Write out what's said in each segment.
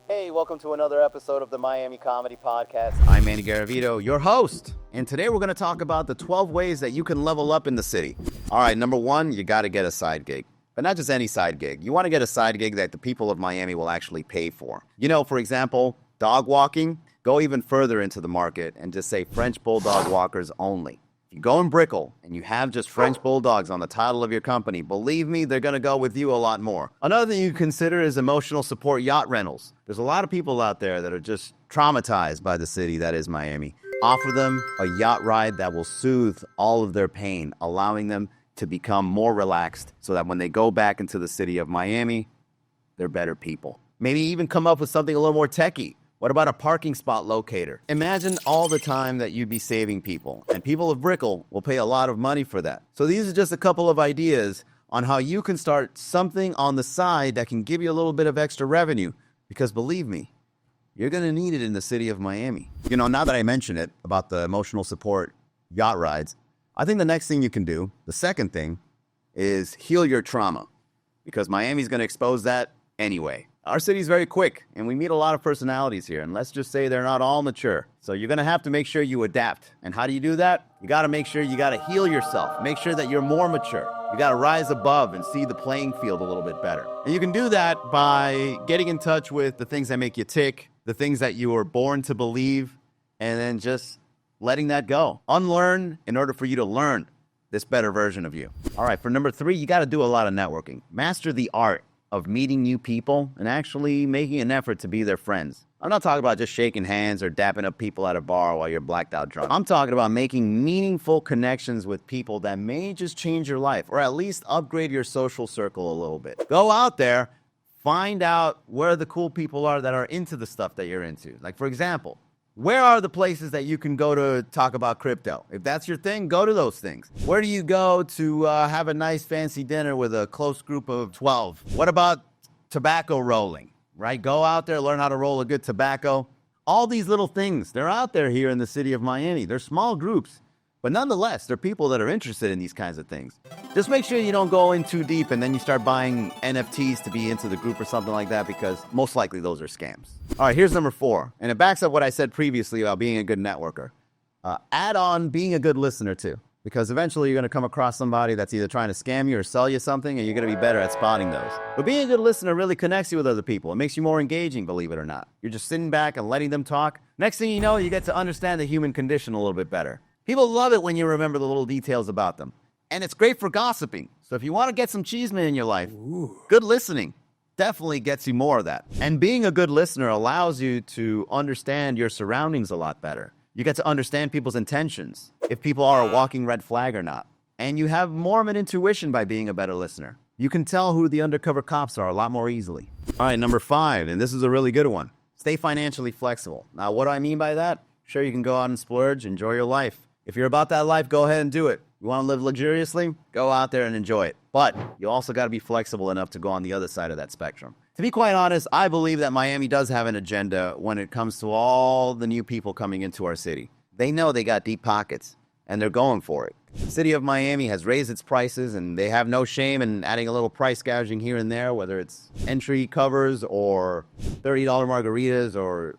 Hey, welcome to another episode of the Miami Comedy Podcast. I'm Manny Garavito, your host. And today we're going to talk about the 12 ways that you can level up in the city. All right, number one, you got to get a side gig. But not just any side gig. You want to get a side gig that the people of Miami will actually pay for. You know, for example, dog walking. Go even further into the market and just say French Bulldog walkers only. If you go in Brickell and you have just French Bulldogs on the title of your company, believe me, they're going to go with you a lot more. Another thing you consider is emotional support yacht rentals. There's a lot of people out there that are just traumatized by the city that is Miami. Offer them a yacht ride that will soothe all of their pain, allowing them to become more relaxed so that when they go back into the city of Miami, they're better people. Maybe even come up with something a little more techie. What about a parking spot locator? Imagine all the time that you'd be saving people, and people of Brickell will pay a lot of money for that. So these are just a couple of ideas on how you can start something on the side that can give you a little bit of extra revenue, because believe me, you're going to need it in the city of Miami. You know, now that I mention it about the emotional support yacht rides, I think the next thing you can do, the second thing, is heal your trauma, because Miami's going to expose that anyway. Our city's very quick, and we meet a lot of personalities here, and let's just say they're not all mature. So you're going to have to make sure you adapt. And how do you do that? You got to make sure you got to heal yourself. Make sure that you're more mature. You got to rise above and see the playing field a little bit better. And you can do that by getting in touch with the things that make you tick, the things that you were born to believe, and then just letting that go. Unlearn in order for you to learn this better version of you. All right, for number 3, you got to do a lot of networking. Master the art of meeting new people and actually making an effort to be their friends. I'm not talking about just shaking hands or dapping up people at a bar while you're blacked out drunk. I'm talking about making meaningful connections with people that may just change your life or at least upgrade your social circle a little bit. Go out there, find out where the cool people are that are into the stuff that you're into. Like, for example, where are the places that you can go to talk about crypto? If that's your thing, go to those things. Where do you go to have a nice fancy dinner with a close group of 12? What about tobacco rolling, right? Go out there, learn how to roll a good tobacco. All these little things, they're out there here in the city of Miami. They're small groups, but nonetheless, they're people that are interested in these kinds of things. Just make sure you don't go in too deep and then you start buying NFTs to be into the group or something like that, because most likely those are scams. All right, here's number 4. And it backs up what I said previously about being a good networker. Add on being a good listener too, because eventually you're going to come across somebody that's either trying to scam you or sell you something, and you're going to be better at spotting those. But being a good listener really connects you with other people. It makes you more engaging, believe it or not. You're just sitting back and letting them talk. Next thing you know, you get to understand the human condition a little bit better. People love it when you remember the little details about them. And it's great for gossiping. So if you want to get some cheeseman in your life, good listening definitely gets you more of that. And being a good listener allows you to understand your surroundings a lot better. You get to understand people's intentions, if people are a walking red flag or not. And you have more of an intuition by being a better listener. You can tell who the undercover cops are a lot more easily. All right, number 5, and this is a really good one. Stay financially flexible. Now, what do I mean by that? Sure, you can go out and splurge, enjoy your life. If you're about that life, go ahead and do it. You want to live luxuriously? Go out there and enjoy it. But you also got to be flexible enough to go on the other side of that spectrum. To be quite honest, I believe that Miami does have an agenda when it comes to all the new people coming into our city. They know they got deep pockets, and they're going for it. The city of Miami has raised its prices, and they have no shame in adding a little price gouging here and there, whether it's entry covers or $30 margaritas or,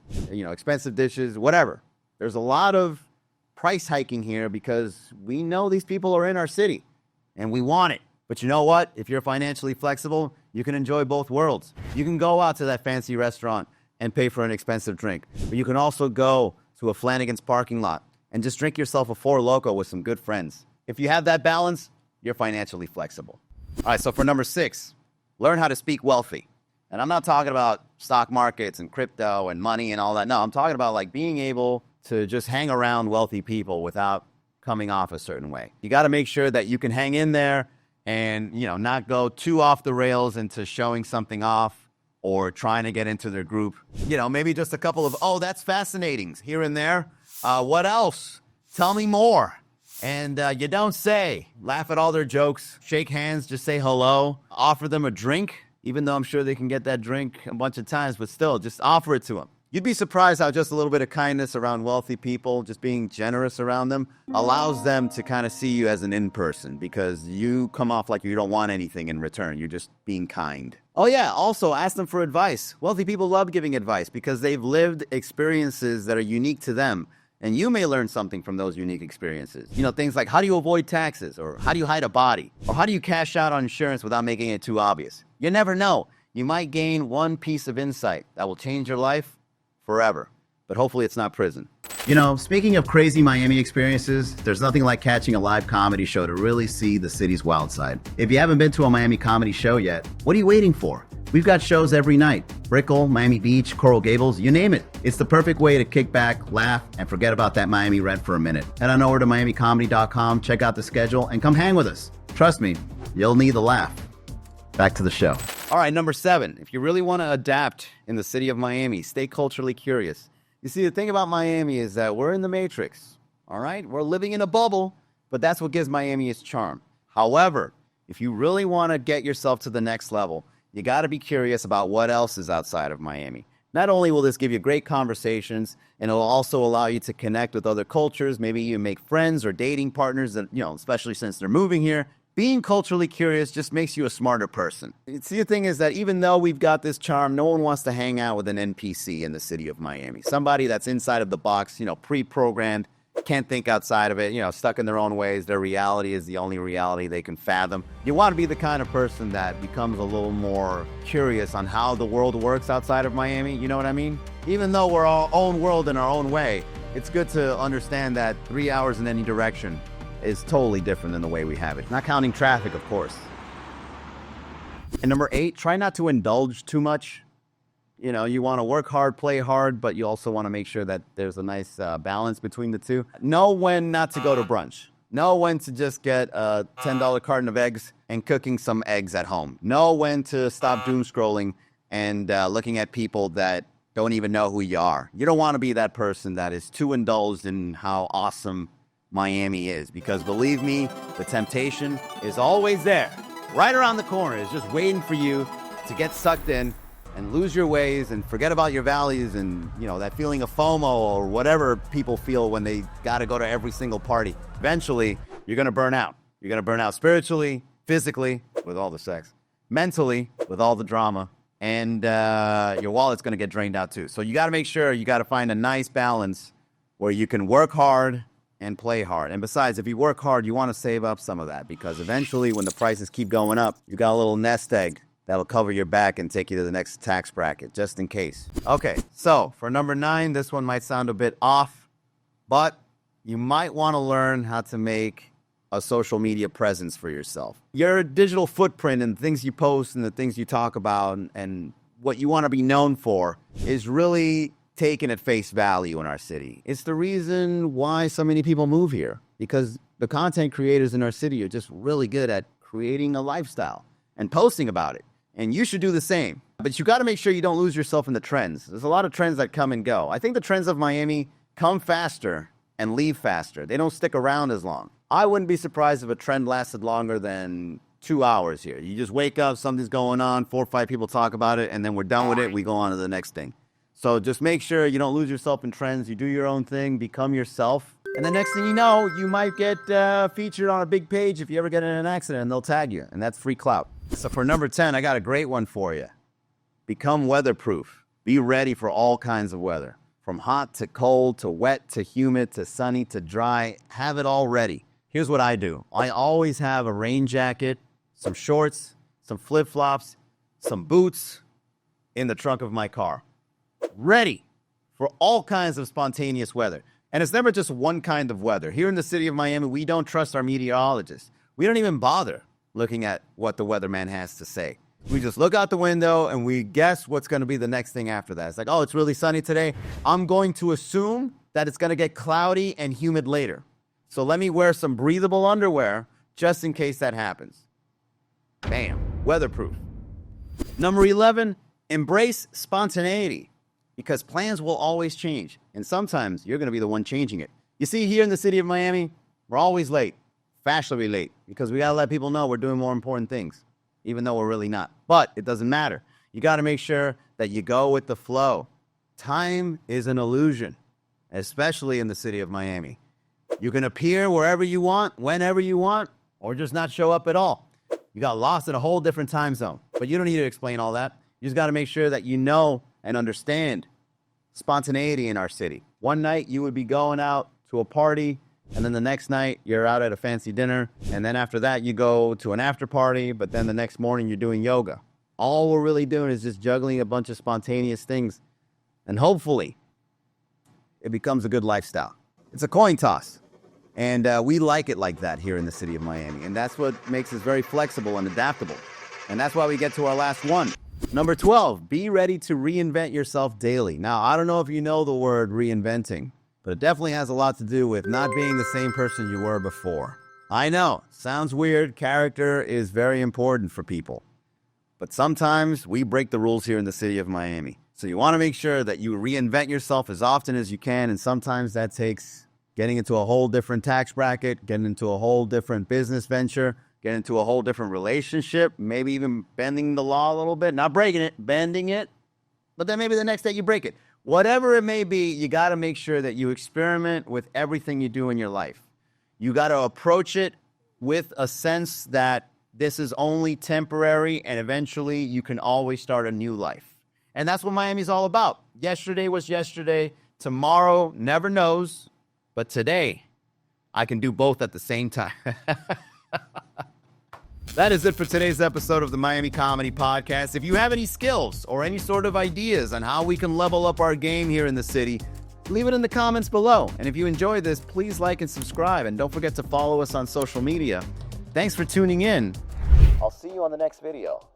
expensive dishes, whatever. There's a lot of price hiking here because we know these people are in our city and we want it. But you know what? If you're financially flexible, you can enjoy both worlds. You can go out to that fancy restaurant and pay for an expensive drink. But you can also go to a Flanagan's parking lot and just drink yourself a Four Loko with some good friends. If you have that balance, you're financially flexible. All right, so for number 6, learn how to speak wealthy. And I'm not talking about stock markets and crypto and money and all that. No, I'm talking about like being able to just hang around wealthy people without coming off a certain way. You got to make sure that you can hang in there and, not go too off the rails into showing something off or trying to get into their group. Maybe just a couple of, oh, that's fascinating here and there. What else? Tell me more. And you don't say. Laugh at all their jokes. Shake hands. Just say hello. Offer them a drink, even though I'm sure they can get that drink a bunch of times, but still, just offer it to them. You'd be surprised how just a little bit of kindness around wealthy people, just being generous around them, allows them to kind of see you as an in-person because you come off like you don't want anything in return. You're just being kind. Oh yeah, also ask them for advice. Wealthy people love giving advice because they've lived experiences that are unique to them. And you may learn something from those unique experiences. You know, things like how do you avoid taxes? Or how do you hide a body? Or how do you cash out on insurance without making it too obvious? You never know. You might gain one piece of insight that will change your life forever, but hopefully it's not prison. You know, speaking of crazy Miami experiences, there's nothing like catching a live comedy show to really see the city's wild side. If you haven't been to a Miami comedy show yet, what are you waiting for? We've got shows every night. Brickell, Miami Beach, Coral Gables, you name it. It's the perfect way to kick back, laugh, and forget about that Miami rent for a minute. Head on over to miamicomedy.com, check out the schedule, and come hang with us. Trust me, you'll need the laugh. Back to the show. All right, number 7. If you really want to adapt in the city of Miami, stay culturally curious. You see, the thing about Miami is that we're in the Matrix, all right? We're living in a bubble, but that's what gives Miami its charm. However, if you really want to get yourself to the next level, you got to be curious about what else is outside of Miami. Not only will this give you great conversations, and it'll also allow you to connect with other cultures. Maybe you make friends or dating partners that, you know, especially since they're moving here. Being culturally curious just makes you a smarter person. See, the thing is that even though we've got this charm, no one wants to hang out with an NPC in the city of Miami. Somebody that's inside of the box, you know, pre-programmed, can't think outside of it, you know, stuck in their own ways. Their reality is the only reality they can fathom. You want to be the kind of person that becomes a little more curious on how the world works outside of Miami. You know what I mean? Even though we're our own world in our own way, it's good to understand that 3 hours in any direction is totally different than the way we have it. Not counting traffic, of course. And number 8, try not to indulge too much. You know, you want to work hard, play hard, but you also want to make sure that there's a nice balance between the two. Know when not to go to brunch. Know when to just get a $10 carton of eggs and cooking some eggs at home. Know when to stop doom scrolling and looking at people that don't even know who you are. You don't want to be that person that is too indulged in how awesome Miami is, because believe me, the temptation is always there. Right around the corner. It's just waiting for you to get sucked in and lose your ways and forget about your values and, you know, that feeling of FOMO or whatever people feel when they got to go to every single party. Eventually, you're going to burn out. You're going to burn out spiritually, physically, with all the sex, mentally, with all the drama, and your wallet's going to get drained out too. So you got to make sure you got to find a nice balance where you can work hard and play hard. And besides, if you work hard, you want to save up some of that, because eventually when the prices keep going up, you got a little nest egg that'll cover your back and take you to the next tax bracket, just in case. Okay, so for number 9, this one might sound a bit off, but you might want to learn how to make a social media presence for yourself. Your digital footprint and things you post and the things you talk about and what you want to be known for is really taken at face value in our city. It's the reason why so many people move here, because the content creators in our city are just really good at creating a lifestyle and posting about it. And you should do the same. But you got to make sure you don't lose yourself in the trends. There's a lot of trends that come and go. I think the trends of Miami come faster and leave faster. They don't stick around as long. I wouldn't be surprised if a trend lasted longer than 2 hours here. You just wake up, something's going on, 4 or 5 people talk about it, and then we're done with it. We go on to the next thing. So just make sure you don't lose yourself in trends. You do your own thing, become yourself. And the next thing you know, you might get featured on a big page if you ever get in an accident, and they'll tag you. And that's free clout. So for number 10, I got a great one for you. Become weatherproof. Be ready for all kinds of weather. From hot to cold to wet to humid to sunny to dry. Have it all ready. Here's what I do. I always have a rain jacket, some shorts, some flip-flops, some boots in the trunk of my car. Ready for all kinds of spontaneous weather. And it's never just one kind of weather. Here in the city of Miami, we don't trust our meteorologists. We don't even bother looking at what the weatherman has to say. We just look out the window and we guess what's going to be the next thing after that. It's like, oh, it's really sunny today. I'm going to assume that it's going to get cloudy and humid later. So let me wear some breathable underwear just in case that happens. Bam, weatherproof. Number 11, embrace spontaneity, because plans will always change. And sometimes you're going to be the one changing it. You see, here in the city of Miami, we're always late, fashionably late, because we got to let people know we're doing more important things, even though we're really not. But it doesn't matter. You got to make sure that you go with the flow. time is an illusion, especially in the city of Miami. You can appear wherever you want, whenever you want, or just not show up at all. You got lost in a whole different time zone. But you don't need to explain all that. You just got to make sure that you know and understand spontaneity in our city. One night you would be going out to a party, and then the next night you're out at a fancy dinner, and then after that you go to an after party, but then the next morning you're doing yoga. All we're really doing is just juggling a bunch of spontaneous things, and hopefully it becomes a good lifestyle. It's a coin toss, and we like it like that here in the city of Miami, and that's what makes us very flexible and adaptable, and that's why we get to our last one. Number 12, be ready to reinvent yourself daily. Now, I don't know if you know the word reinventing, but it definitely has a lot to do with not being the same person you were before. I know, sounds weird. Character is very important for people. But sometimes we break the rules here in the city of Miami. So you want to make sure that you reinvent yourself as often as you can. And sometimes that takes getting into a whole different tax bracket, getting into a whole different business venture, getting into a whole different relationship, maybe even bending the law a little bit, not breaking it, bending it. But then maybe the next day you break it. Whatever it may be, you got to make sure that you experiment with everything you do in your life. You got to approach it with a sense that this is only temporary and eventually you can always start a new life. And that's what Miami's all about. Yesterday was yesterday. Tomorrow never knows. But today, I can do both at the same time. That is it for today's episode of the Miami Comedy Podcast. If you have any skills or any sort of ideas on how we can level up our game here in the city, leave it in the comments below. And if you enjoyed this, please like and subscribe. And don't forget to follow us on social media. Thanks for tuning in. I'll see you on the next video.